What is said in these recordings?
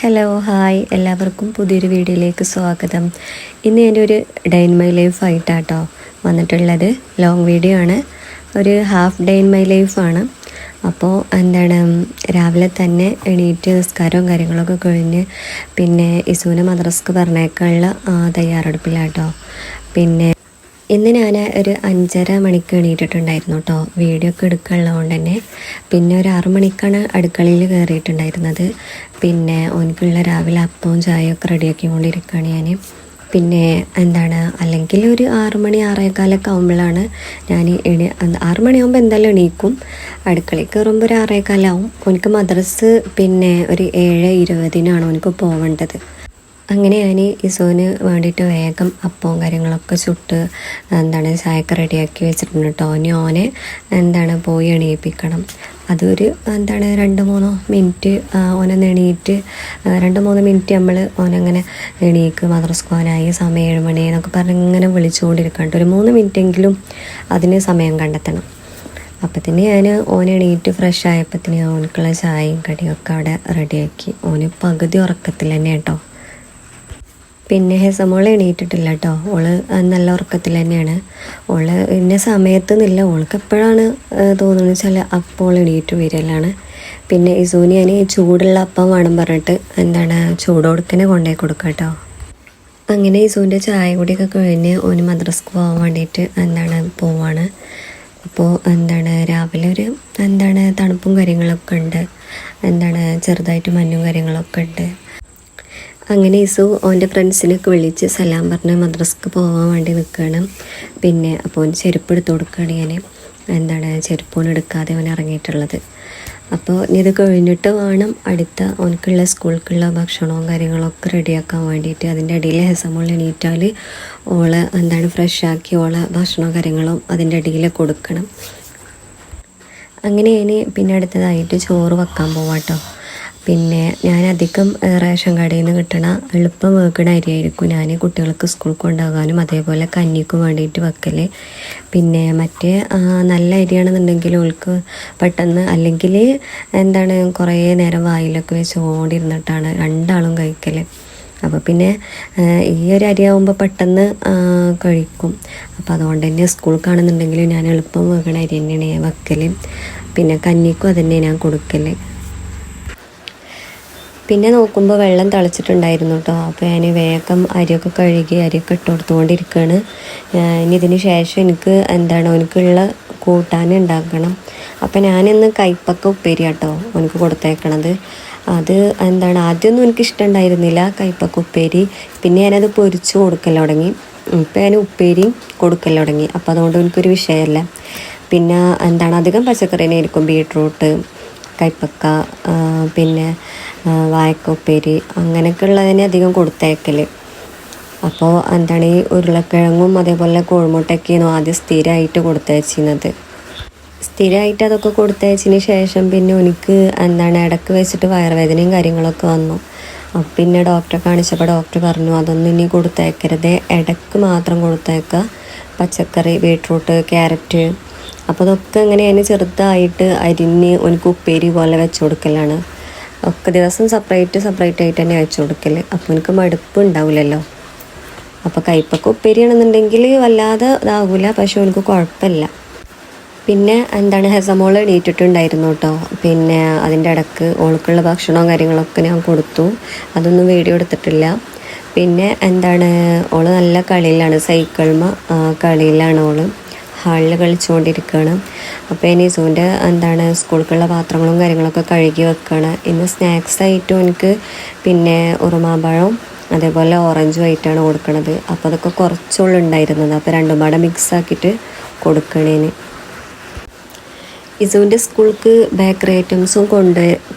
Hello hi എല്ലാവർക്കും പുതിയൊരു വീഡിയോയിലേക്ക് സ്വാഗതം. ഇന്ന് എൻ്റെ ഒരു ഡേ ഇൻ മൈ ലൈഫ് ആയിട്ടാട്ടോ വന്നിട്ടുള്ളത്. ലോങ് വീഡിയോ ആണ്, ഒരു ഹാഫ് ഡേ ഇൻ മൈ ലൈഫാണ്. അപ്പോൾ രാവിലെ തന്നെ എണീറ്റ് നിസ്കാരവും കാര്യങ്ങളൊക്കെ കഴിഞ്ഞ് പിന്നെ ഇസുവിനെ മദ്രസക്ക് പറഞ്ഞേക്കാനുള്ള തയ്യാറെടുപ്പിലാട്ടോ. പിന്നെ ഇന്ന് ഞാൻ ഒരു 5:30 മണിക്ക് എണീറ്റിട്ടുണ്ടായിരുന്നു കേട്ടോ, വീഡിയോ ഒക്കെ എടുക്കാനുള്ളതുകൊണ്ട് തന്നെ. പിന്നെ ഒരു 6 മണിക്കാണ് അടുക്കളയിൽ കയറിയിട്ടുണ്ടായിരുന്നത്. പിന്നെ ഓനിക്കുള്ള രാവിലെ അപ്പവും ചായയൊക്കെ റെഡിയാക്കി കൊണ്ടിരിക്കുകയാണ് ഞാൻ. പിന്നെ അല്ലെങ്കിൽ ഒരു 6 മണി 6:15 ആകുമ്പോഴാണ് ഞാൻ 6 മണിയാകുമ്പോൾ എന്തായാലും എണീക്കും. അടുക്കളയിൽ കയറുമ്പോൾ ഒരു 6:15 ആവും. ഓനിക്ക് മദ്രസ് പിന്നെ ഒരു 7:20 ഓനിക്ക് പോവേണ്ടത്. അങ്ങനെ ഞാൻ ഇസോന് വേണ്ടിയിട്ട് വേഗം അപ്പവും കാര്യങ്ങളൊക്കെ ചുട്ട് ചായയൊക്കെ റെഡിയാക്കി വെച്ചിട്ടുണ്ട് കേട്ടോ. ഓനെ പോയി എണീപ്പിക്കണം. അതൊരു 2-3 മിനിറ്റ് ഓനൊന്ന് എണീറ്റ് 2-3 മിനിറ്റ് നമ്മൾ ഓനങ്ങനെ എണീക്ക് മദ്രസക്ക് പോകാനായി സമയം 7 മണി എന്നൊക്കെ പറഞ്ഞ് ഇങ്ങനെ വിളിച്ചുകൊണ്ടിരിക്കണ്ട. ഒരു 3 മിനിറ്റെങ്കിലും അതിന് സമയം കണ്ടെത്തണം. അപ്പത്തിന് ഞാൻ ഓനെ എണീറ്റ് ഫ്രഷ് ആയപ്പത്തിന് ഓനക്കുള്ള ചായയും കടിയൊക്കെ അവിടെ റെഡിയാക്കി. ഓന് പകുതി ഉറക്കത്തിൽ തന്നെ കേട്ടോ. പിന്നെ ഹെസമോള് എണീറ്റിട്ടില്ല കേട്ടോ. ഓള് നല്ല ഉറക്കത്തിൽ തന്നെയാണ്. ഓള് ഇന്ന സമയത്ത് നില്ല, ഓൾക്ക് എപ്പോഴാണ് തോന്നുന്നത് വെച്ചാൽ അപ്പോൾ എണീറ്റ് വരലാണ്. പിന്നെ ഇസൂന് ഞാൻ ചൂടുള്ള അപ്പം വേണം പറഞ്ഞിട്ട് ചൂടോടുക്കനെ കൊണ്ടുപോയി കൊടുക്കാം കേട്ടോ. അങ്ങനെ ഇസൂൻ്റെ ചായ കൂടിയൊക്കെ കഴിഞ്ഞ് ഓന് മദ്രസക്ക് പോകാൻ വേണ്ടിയിട്ട് പോവാണ്. അപ്പോൾ രാവിലെ ഒരു തണുപ്പും കാര്യങ്ങളൊക്കെ ഉണ്ട്, ചെറുതായിട്ട് മഞ്ഞും കാര്യങ്ങളൊക്കെ ഉണ്ട്. അങ്ങനെ ഇസു ഓൻ്റെ ഫ്രണ്ട്സിനൊക്കെ വിളിച്ച് സലാം പറഞ്ഞ് മദ്രസക്ക് പോകാൻ വേണ്ടി നിൽക്കുകയാണ്. പിന്നെ അപ്പോൾ ഓന് ചെരുപ്പ് എടുത്ത് കൊടുക്കുകയാണ് ഞാൻ. ചെരുപ്പോന് എടുക്കാതെ ഓൻ ഇറങ്ങിയിട്ടുള്ളത്. അപ്പോൾ ഇത് കഴിഞ്ഞിട്ട് വേണം അടുത്ത ഓനക്കുള്ള സ്കൂളിലേക്കുള്ള ഭക്ഷണവും കാര്യങ്ങളൊക്കെ റെഡിയാക്കാൻ വേണ്ടിയിട്ട്. അതിൻ്റെ ഇടയിൽ ഹെസമോൾ എണീറ്റാൽ ഓളെ ഫ്രഷാക്കി ഓളെ ഭക്ഷണവും കാര്യങ്ങളും അതിൻ്റെ ഇടയിൽ കൊടുക്കണം. അങ്ങനെ പിന്നെ അടുത്തതായിട്ട് ചോറ് വെക്കാൻ പോവാട്ടോ. പിന്നെ ഞാൻ അധികം റേഷൻ കടയിൽ നിന്ന് കിട്ടണ എളുപ്പം വേക്കണ അരിയായിരിക്കും ഞാൻ കുട്ടികൾക്ക് സ്കൂളിൽ കൊണ്ടുപോകാനും അതേപോലെ കഞ്ഞിക്കും വേണ്ടിയിട്ട് വെക്കൽ. പിന്നെ മറ്റേ നല്ല അരിയാണെന്നുണ്ടെങ്കിൽ ഓൾക്ക് പെട്ടെന്ന്, അല്ലെങ്കിൽ കുറേ നേരം വായിലൊക്കെ വെച്ച് ഓടിയിരുന്നിട്ടാണ് രണ്ടാളും കഴിക്കൽ. അപ്പോൾ പിന്നെ ഈ ഒരു അരിയാവുമ്പോൾ പെട്ടെന്ന് കഴിക്കും. അപ്പോൾ അതുകൊണ്ട് തന്നെ സ്കൂൾക്കാണെന്നുണ്ടെങ്കിൽ ഞാൻ എളുപ്പം വേക്കണ അരി തന്നെയാണ് ഞാൻ വെക്കൽ. പിന്നെ കഞ്ഞിക്കും അതന്നെ ഞാൻ കൊടുക്കൽ. പിന്നെ നോക്കുമ്പോൾ വെള്ളം തിളച്ചിട്ടുണ്ടായിരുന്നു കേട്ടോ. അപ്പോൾ ഞാൻ വേഗം അരിയൊക്കെ കഴുകി അരിയൊക്കെ ഇട്ട് കൊടുത്തുകൊണ്ടിരിക്കുകയാണ്. ഇനി ഇതിന് ശേഷം എനിക്ക് ഓനിക്കുള്ള കൂട്ടാൻ ഉണ്ടാക്കണം. അപ്പോൾ ഞാനിന്ന് കൈപ്പക്ക ഉപ്പേരി കേട്ടോ ഓനിക്ക് കൊടുത്തേക്കണത്. അത് ആദ്യമൊന്നും എനിക്ക് ഇഷ്ടമുണ്ടായിരുന്നില്ല കൈപ്പക്ക ഉപ്പേരി. പിന്നെ ഞാനത് പൊരിച്ച് കൊടുക്കൽ തുടങ്ങി. ഇപ്പോൾ ഞാൻ ഉപ്പേരിയും കൊടുക്കൽ തുടങ്ങി. അപ്പോൾ അതുകൊണ്ട് എനിക്കൊരു വിഷയമല്ല. പിന്നെ അധികം പച്ചക്കറി തന്നെ ആയിരിക്കും, ബീട്രൂട്ട്, കൈപ്പക്ക, പിന്നെ വാഴക്ക ഉപ്പേരി അങ്ങനെയൊക്കെ ഉള്ളതിനെ അധികം കൊടുത്തേക്കൽ. അപ്പോൾ ഈ ഉരുളക്കിഴങ്ങും അതേപോലെ കോഴിമുട്ടയൊക്കെയാണ് ആദ്യം സ്ഥിരമായിട്ട് കൊടുത്തയച്ചിരുന്നത്. സ്ഥിരമായിട്ട് അതൊക്കെ കൊടുത്തയച്ചതിന് ശേഷം പിന്നെ എനിക്ക് ഇടയ്ക്ക് വെച്ചിട്ട് വയറുവേദനയും കാര്യങ്ങളൊക്കെ വന്നു. പിന്നെ ഡോക്ടറെ കാണിച്ചപ്പോൾ ഡോക്ടർ പറഞ്ഞു അതൊന്നും ഇനി കൊടുത്തയക്കരുത്, ഇടയ്ക്ക് മാത്രം കൊടുത്തയക്കുക, പച്ചക്കറി, ബീട്രൂട്ട്, ക്യാരറ്റ്. അപ്പോൾ അതൊക്കെ ഇങ്ങനെ ചെറുതായിട്ട് അരിഞ്ഞ് എനിക്ക് ഉപ്പേരി പോലെ വെച്ച് കൊടുക്കലാണ്. ഒക്കെ ദിവസം സെപ്പറേറ്റ് ആയിട്ട് തന്നെ വെച്ച് കൊടുക്കൽ. അപ്പോൾ എനിക്ക് മടുപ്പ് ഉണ്ടാവില്ലല്ലോ. അപ്പോൾ കൈപ്പക്ക ഉപ്പേരിയാണെന്നുണ്ടെങ്കിൽ വല്ലാതെ ഇതാകില്ല, പക്ഷെ എനിക്ക് കുഴപ്പമില്ല. പിന്നെ ഹെസമോൾ എണീറ്റിട്ടുണ്ടായിരുന്നു കേട്ടോ. പിന്നെ അതിൻ്റെ ഇടയ്ക്ക് ഓൾക്കുള്ള ഭക്ഷണവും കാര്യങ്ങളൊക്കെ ഞാൻ കൊടുത്തു. അതൊന്നും വീഡിയോ എടുത്തിട്ടില്ല. പിന്നെ ഓൾ നല്ല കളിയിലാണ്, സൈക്കിൾമ കളിയിലാണ് ഓൾ. ഹാളിൽ കളിച്ചുകൊണ്ടിരിക്കുകയാണ്. അപ്പോൾ ഇനി ഇസുവിൻ്റെ സ്കൂളിലേക്കുള്ള പാത്രങ്ങളും കാര്യങ്ങളൊക്കെ കഴുകി വെക്കുകയാണ്. ഇന്ന് സ്നാക്സായിട്ടും എനിക്ക് പിന്നെ ഉറുമാമ്പഴവും അതേപോലെ ഓറഞ്ചും ആയിട്ടാണ് കൊടുക്കുന്നത്. അപ്പോൾ അതൊക്കെ കുറച്ചുള്ള ഉണ്ടായിരുന്നത്. അപ്പോൾ രണ്ടും പാടെ മിക്സാക്കിയിട്ട് കൊടുക്കണേന്. ഇസുവിൻ്റെ സ്കൂൾക്ക് ബേക്കറി ഐറ്റംസും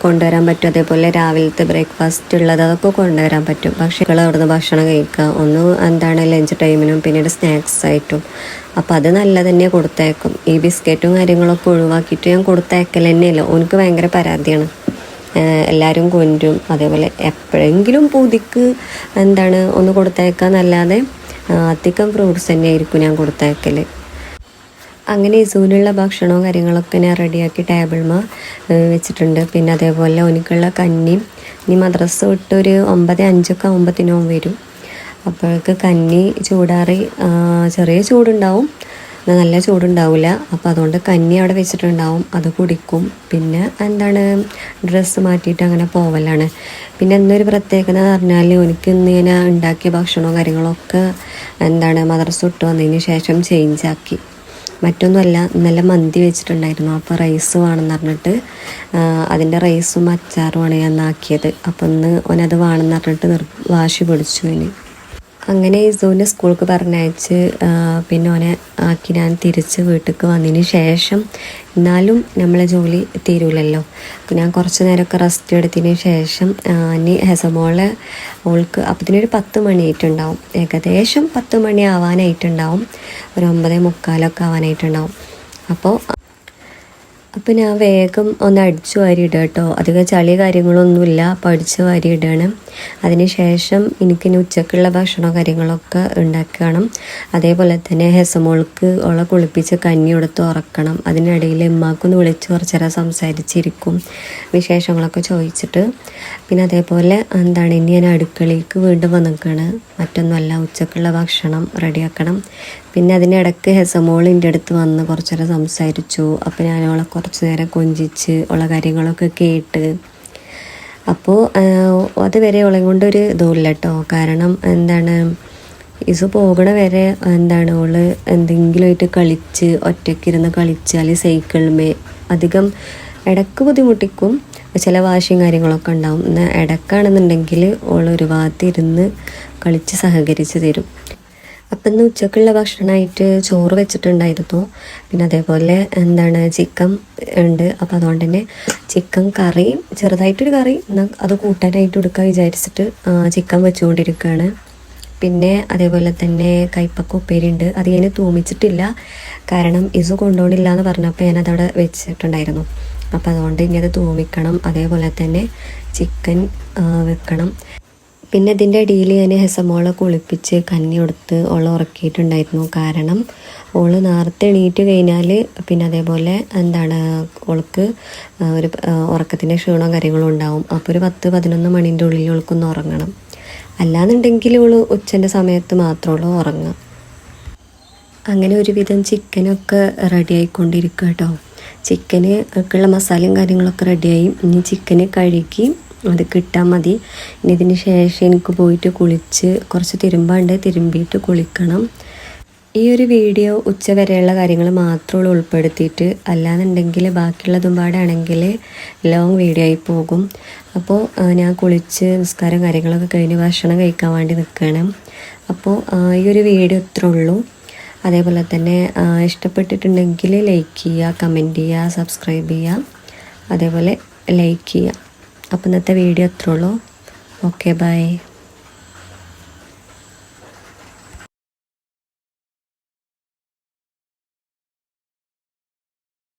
കൊണ്ടുവരാൻ പറ്റും. അതേപോലെ രാവിലത്തെ ബ്രേക്ക്ഫാസ്റ്റ് ഉള്ളത് അതൊക്കെ കൊണ്ടുവരാൻ പറ്റും. പക്ഷേ അവിടുന്ന് ഭക്ഷണം കഴിക്കുക ഒന്ന് ലഞ്ച് ടൈമിനും പിന്നീട് സ്നാക്സ് ആയിട്ടും. അപ്പോൾ അത് നല്ല തന്നെ കൊടുത്തയക്കും. ഈ ബിസ്ക്കറ്റും കാര്യങ്ങളൊക്കെ ഒഴിവാക്കിയിട്ട് ഞാൻ കൊടുത്തയക്കൽ തന്നെയല്ല. ഓനക്ക് ഭയങ്കര പരാതിയാണ്, എല്ലാവരും കൊണ്ടും. അതേപോലെ എപ്പോഴെങ്കിലും പൂതിക്ക് ഒന്ന് കൊടുത്തയക്കാന്നല്ലാതെ അധികം ഫ്രൂട്ട്സ് തന്നെയായിരിക്കും ഞാൻ കൊടുത്തയക്കൽ. അങ്ങനെ ഇസുവിനുള്ള ഭക്ഷണവും കാര്യങ്ങളൊക്കെ ഞാൻ റെഡിയാക്കി ടേബിൾമ വെച്ചിട്ടുണ്ട്. പിന്നെ അതേപോലെ ഓനിക്കുള്ള കഞ്ഞിയും ഇനി മദ്രസ വിട്ട് ഒരു 9:05 ആകുമ്പോഴത്തേനും വരും. അപ്പോഴേക്ക് കഞ്ഞി ചൂടാറി, ചെറിയ ചൂടുണ്ടാവും, നല്ല ചൂടുണ്ടാവില്ല. അപ്പോൾ അതുകൊണ്ട് കഞ്ഞി അവിടെ വെച്ചിട്ടുണ്ടാവും, അത് കുടിക്കും. പിന്നെ ഡ്രസ്സ് മാറ്റിയിട്ട് അങ്ങനെ പോവലാണ്. പിന്നെ എന്നൊരു പ്രത്യേകത എന്ന് പറഞ്ഞാൽ എനിക്ക് ഇങ്ങനെ ഉണ്ടാക്കിയ ഭക്ഷണവും കാര്യങ്ങളൊക്കെ മദ്രസ വിട്ട് വന്നതിന് ശേഷം ചേഞ്ചാക്കി. മറ്റൊന്നുമല്ല, നല്ല മന്തി വെച്ചിട്ടുണ്ടായിരുന്നു. അപ്പോൾ റൈസ് വേണമെന്ന് പറഞ്ഞിട്ട് അതിൻ്റെ റൈസും അച്ചാറുമാണ് ഞാൻ ആക്കിയത്. അപ്പോൾ ഇന്ന് ഓനത് വേണമെന്ന് പറഞ്ഞിട്ട് വാശി പിടിച്ചു. അങ്ങനെ ഇസുവിനെ സ്കൂൾക്ക് പറഞ്ഞയച്ച് പിന്നെ ഓനെ ആക്കി ഞാൻ തിരിച്ച് വീട്ടിലേക്ക് വന്നതിന് ശേഷം, എന്നാലും നമ്മളെ ജോലി തീരൂലല്ലോ, ഞാൻ കുറച്ച് നേരമൊക്കെ റെസ്റ്റ് എടുത്തതിന് ശേഷം ഇനി ഹെസമോളെ ഓൾക്ക് അപ്പത്തിനൊരു 10 മണിയായിട്ടുണ്ടാവും, ഏകദേശം 10 മണി ആവാനായിട്ടുണ്ടാവും, ഒരു 9:45 ആവാനായിട്ടുണ്ടാവും. അപ്പോൾ ഞാൻ വേഗം ഒന്ന് അടിച്ചു വാരിയിടുക കേട്ടോ. അധികം ചളി കാര്യങ്ങളൊന്നുമില്ല, അപ്പോൾ അടിച്ചു വാരിയിടുകയാണ്. അതിന് ശേഷം എനിക്കിനി ഉച്ചക്കുള്ള ഭക്ഷണമോ കാര്യങ്ങളൊക്കെ ഉണ്ടാക്കണം. അതേപോലെ തന്നെ ഹെസമോൾക്ക് ഓളെ കുളിപ്പിച്ച് കഞ്ഞി കൊടുത്ത് ഉറക്കണം. അതിനിടയിൽ ഉമ്മാക്കൊന്ന് വിളിച്ച് കുറച്ച് നേരം സംസാരിച്ചിരിക്കും, വിശേഷങ്ങളൊക്കെ ചോദിച്ചിട്ട്. പിന്നെ അതേപോലെ ഇനി ഞാൻ അടുക്കളയ്ക്ക് വീണ്ടും വന്നിരിക്കുകയാണ്. മറ്റൊന്നുമല്ല, ഉച്ചക്കുള്ള ഭക്ഷണം റെഡിയാക്കണം. പിന്നെ അതിനിടയ്ക്ക് ഹെസമോളിൻ്റെ അടുത്ത് വന്ന് കുറച്ച് നേരം സംസാരിച്ചു. അപ്പോൾ ഞാൻ അവളെ കുറച്ച് നേരം കൊഞ്ചിച്ച് ഉള്ള കാര്യങ്ങളൊക്കെ കേട്ട്. അപ്പോൾ അതുവരെ അവളെ കൊണ്ടൊരു ഇതുമില്ല കേട്ടോ. കാരണം ഇസു പോകണ വരെ ഓള് എന്തെങ്കിലുമായിട്ട് കളിച്ച് ഒറ്റയ്ക്കിരുന്ന് കളിച്ചാൽ സൈക്കിളിന്മേ അധികം ഇടയ്ക്ക് ബുദ്ധിമുട്ടിക്കും, ചില വാശിയും കാര്യങ്ങളൊക്കെ ഉണ്ടാവും. എന്നാൽ ഇടയ്ക്കാണെന്നുണ്ടെങ്കിൽ ഓൾ ഒരു ഭാഗത്തിരുന്ന് കളിച്ച് സഹകരിച്ച് തരും. അപ്പം ഇന്ന് ഉച്ചക്കുള്ള ഭക്ഷണമായിട്ട് ചോറ് വെച്ചിട്ടുണ്ടായിരുന്നു. പിന്നെ അതേപോലെ ചിക്കൻ ഉണ്ട്. അപ്പോൾ അതുകൊണ്ട് തന്നെ ചിക്കൻ കറി, ചെറുതായിട്ടൊരു കറി, അത് കൂട്ടാനായിട്ട് എടുക്കാൻ വിചാരിച്ചിട്ട് ചിക്കൻ വെച്ചുകൊണ്ടിരിക്കുകയാണ്. പിന്നെ അതേപോലെ തന്നെ കൈപ്പക്ക ഉപ്പേരി ഉണ്ട്. അത് ഞാൻ തൂമിച്ചിട്ടില്ല, കാരണം ഇസു കൊണ്ടുപോകണില്ല എന്ന് പറഞ്ഞപ്പോൾ ഞാനതവിടെ വെച്ചിട്ടുണ്ടായിരുന്നു. അപ്പോൾ അതുകൊണ്ട് ഇനി അത് തൂമിക്കണം. അതേപോലെ തന്നെ ചിക്കൻ വെക്കണം. പിന്നെ ഇതിൻ്റെ ഇടയിൽ ഞാൻ ഹെസമോളെ കുളിപ്പിച്ച് കഞ്ഞി കൊടുത്ത് ഓളെ ഉറക്കിയിട്ടുണ്ടായിരുന്നു. കാരണം ഓള് നേരത്തെ എണീറ്റ് കഴിഞ്ഞാൽ പിന്നെ അതേപോലെ ഓൾക്ക് ഒരു ഉറക്കത്തിൻ്റെ ക്ഷീണവും കാര്യങ്ങളും ഉണ്ടാവും. അപ്പോൾ ഒരു 10-11 മണീൻ്റെ ഉള്ളിൽ ഓൾക്കൊന്ന് ഉറങ്ങണം. അല്ലാന്നുണ്ടെങ്കിൽ ഓള് ഉച്ചൻ്റെ സമയത്ത് മാത്രമേ ഉറങ്ങുക. അങ്ങനെ ഒരുവിധം ചിക്കനൊക്കെ റെഡി ആയിക്കൊണ്ടിരിക്കുക കേട്ടോ. ചിക്കന് ഒക്കെയുള്ള മസാലയും കാര്യങ്ങളൊക്കെ റെഡിയായി. ഇനി ചിക്കന് കഴുകി അത് കിട്ടാൻ മതി. ഇനി ഇതിന് ശേഷം എനിക്ക് പോയിട്ട് കുളിച്ച് കുറച്ച് തിരുമ്പിയിട്ട് കുളിക്കണം. ഈ ഒരു വീഡിയോ ഉച്ച വരെയുള്ള കാര്യങ്ങൾ മാത്രമേ ഉൾപ്പെടുത്തിയിട്ട്, അല്ലാന്നുണ്ടെങ്കിൽ ബാക്കിയുള്ളതും പാടാണെങ്കിൽ ലോങ് വീഡിയോ ആയി പോകും. അപ്പോൾ ഞാൻ കുളിച്ച് നിസ്കാരം കാര്യങ്ങളൊക്കെ കഴിഞ്ഞ് ഭക്ഷണം കഴിക്കാൻ വേണ്ടി നിൽക്കണം. അപ്പോൾ ഈ ഒരു വീഡിയോ ഇത്രേ ഉള്ളൂ. അതേപോലെ തന്നെ ഇഷ്ടപ്പെട്ടിട്ടുണ്ടെങ്കിൽ ലൈക്ക് ചെയ്യുക, കമൻറ്റ് ചെയ്യുക, സബ്സ്ക്രൈബ് ചെയ്യുക, അതേപോലെ ലൈക്ക് ചെയ്യുക. അപ്പോൾ ഇന്നത്തെ വീഡിയോ അത്രേ ഉള്ളൂ. Okay, by.